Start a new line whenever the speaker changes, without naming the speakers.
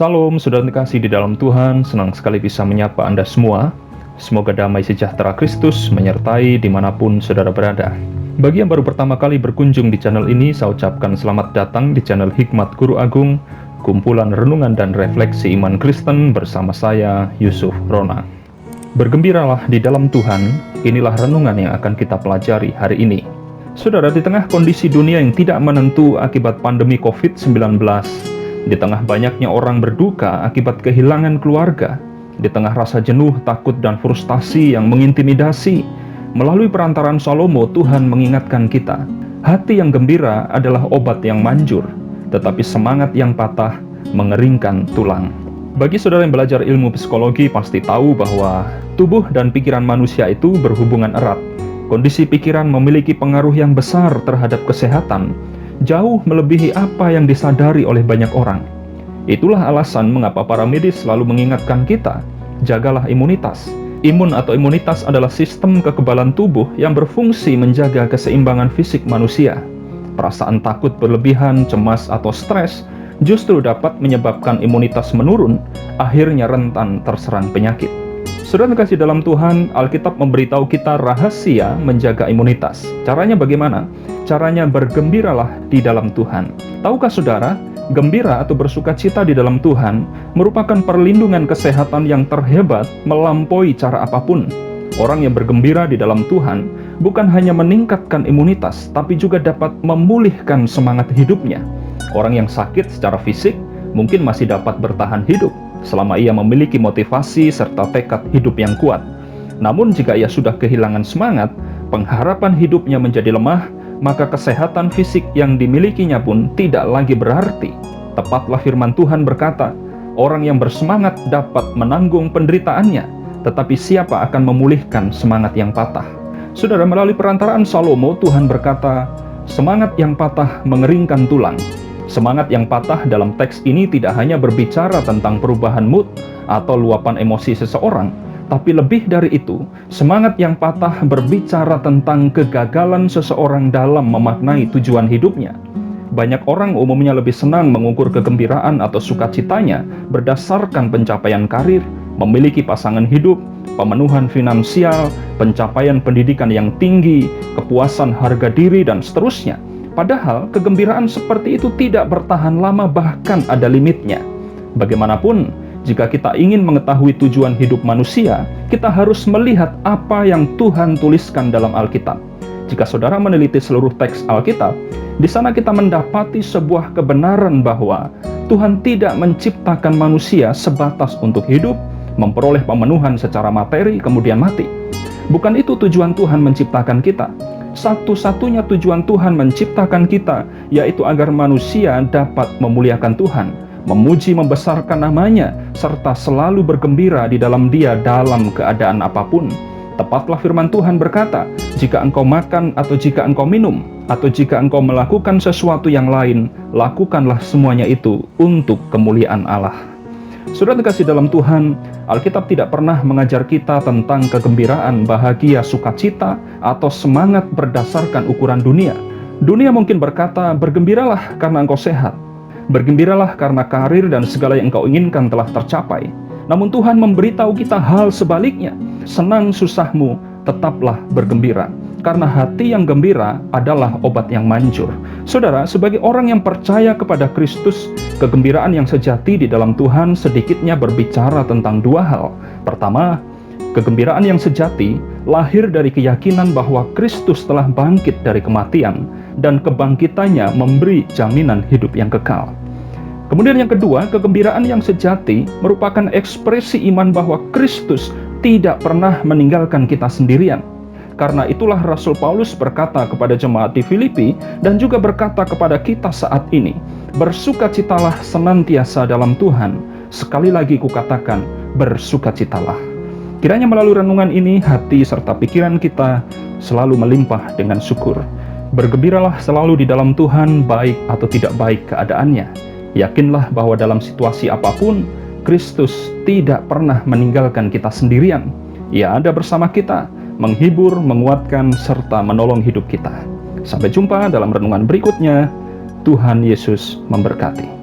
Salam, saudara terkasih di dalam Tuhan, senang sekali bisa menyapa Anda semua. Semoga damai sejahtera Kristus menyertai dimanapun saudara berada. Bagi yang baru pertama kali berkunjung di channel ini, saya ucapkan selamat datang di channel Hikmat Guru Agung, kumpulan renungan dan refleksi iman Kristen bersama saya, Yusuf Rona. Bergembiralah di dalam Tuhan, inilah renungan yang akan kita pelajari hari ini. Saudara, di tengah kondisi dunia yang tidak menentu akibat pandemi COVID-19, di tengah banyaknya orang berduka akibat kehilangan keluarga, di tengah rasa jenuh, takut, dan frustasi yang mengintimidasi, melalui perantaraan Salomo, Tuhan mengingatkan kita, hati yang gembira adalah obat yang manjur, tetapi semangat yang patah mengeringkan tulang. Bagi saudara yang belajar ilmu psikologi pasti tahu bahwa tubuh dan pikiran manusia itu berhubungan erat. Kondisi pikiran memiliki pengaruh yang besar terhadap kesehatan, jauh melebihi apa yang disadari oleh banyak orang. Itulah alasan mengapa para medis selalu mengingatkan kita, jagalah imunitas. Imun atau imunitas adalah sistem kekebalan tubuh yang berfungsi menjaga keseimbangan fisik manusia. Perasaan takut berlebihan, cemas, atau stres justru dapat menyebabkan imunitas menurun, akhirnya rentan terserang penyakit. Saudara terkasih dalam Tuhan, Alkitab memberitahu kita rahasia menjaga imunitas. Caranya bagaimana? Caranya bergembiralah di dalam Tuhan. Tahukah saudara, gembira atau bersukacita di dalam Tuhan merupakan perlindungan kesehatan yang terhebat melampaui cara apapun. Orang yang bergembira di dalam Tuhan bukan hanya meningkatkan imunitas, tapi juga dapat memulihkan semangat hidupnya. Orang yang sakit secara fisik mungkin masih dapat bertahan hidup selama ia memiliki motivasi serta tekad hidup yang kuat. Namun jika ia sudah kehilangan semangat, pengharapan hidupnya menjadi lemah, maka kesehatan fisik yang dimilikinya pun tidak lagi berarti. Tepatlah firman Tuhan berkata, orang yang bersemangat dapat menanggung penderitaannya, tetapi siapa akan memulihkan semangat yang patah? Saudara, melalui perantaraan Salomo, Tuhan berkata, semangat yang patah mengeringkan tulang. Semangat yang patah dalam teks ini tidak hanya berbicara tentang perubahan mood atau luapan emosi seseorang, tapi lebih dari itu, semangat yang patah berbicara tentang kegagalan seseorang dalam memaknai tujuan hidupnya. Banyak orang umumnya lebih senang mengukur kegembiraan atau sukacitanya berdasarkan pencapaian karir, memiliki pasangan hidup, pemenuhan finansial, pencapaian pendidikan yang tinggi, kepuasan harga diri, dan seterusnya. Padahal kegembiraan seperti itu tidak bertahan lama, bahkan ada limitnya. Bagaimanapun, jika kita ingin mengetahui tujuan hidup manusia, kita harus melihat apa yang Tuhan tuliskan dalam Alkitab. Jika saudara meneliti seluruh teks Alkitab, di sana kita mendapati sebuah kebenaran bahwa Tuhan tidak menciptakan manusia sebatas untuk hidup, memperoleh pemenuhan secara materi, kemudian mati. Bukan itu tujuan Tuhan menciptakan kita. Satu-satunya tujuan Tuhan menciptakan kita, yaitu agar manusia dapat memuliakan Tuhan, memuji membesarkan namanya, serta selalu bergembira di dalam Dia dalam keadaan apapun. Tepatlah firman Tuhan berkata, jika engkau makan atau jika engkau minum, atau jika engkau melakukan sesuatu yang lain, lakukanlah semuanya itu untuk kemuliaan Allah. Saudara terkasih dalam Tuhan, Alkitab tidak pernah mengajar kita tentang kegembiraan, bahagia, sukacita, atau semangat berdasarkan ukuran dunia. Dunia mungkin berkata, bergembiralah karena engkau sehat. Bergembiralah karena karir dan segala yang engkau inginkan telah tercapai. Namun Tuhan memberitahu kita hal sebaliknya. Senang susahmu, tetaplah bergembira. Karena hati yang gembira adalah obat yang manjur. Saudara, sebagai orang yang percaya kepada Kristus, kegembiraan yang sejati di dalam Tuhan sedikitnya berbicara tentang dua hal. Pertama, kegembiraan yang sejati lahir dari keyakinan bahwa Kristus telah bangkit dari kematian, dan kebangkitannya memberi jaminan hidup yang kekal. Kemudian yang kedua, kegembiraan yang sejati merupakan ekspresi iman bahwa Kristus tidak pernah meninggalkan kita sendirian. Karena itulah Rasul Paulus berkata kepada jemaat di Filipi dan juga berkata kepada kita saat ini, bersukacitalah senantiasa dalam Tuhan. Sekali lagi kukatakan, bersukacitalah. Kiranya melalui renungan ini, hati serta pikiran kita selalu melimpah dengan syukur. Bergembiralah selalu di dalam Tuhan, baik atau tidak baik keadaannya. Yakinlah bahwa dalam situasi apapun, Kristus tidak pernah meninggalkan kita sendirian. Ia ada bersama kita, menghibur, menguatkan, serta menolong hidup kita. Sampai jumpa dalam renungan berikutnya. Tuhan Yesus memberkati.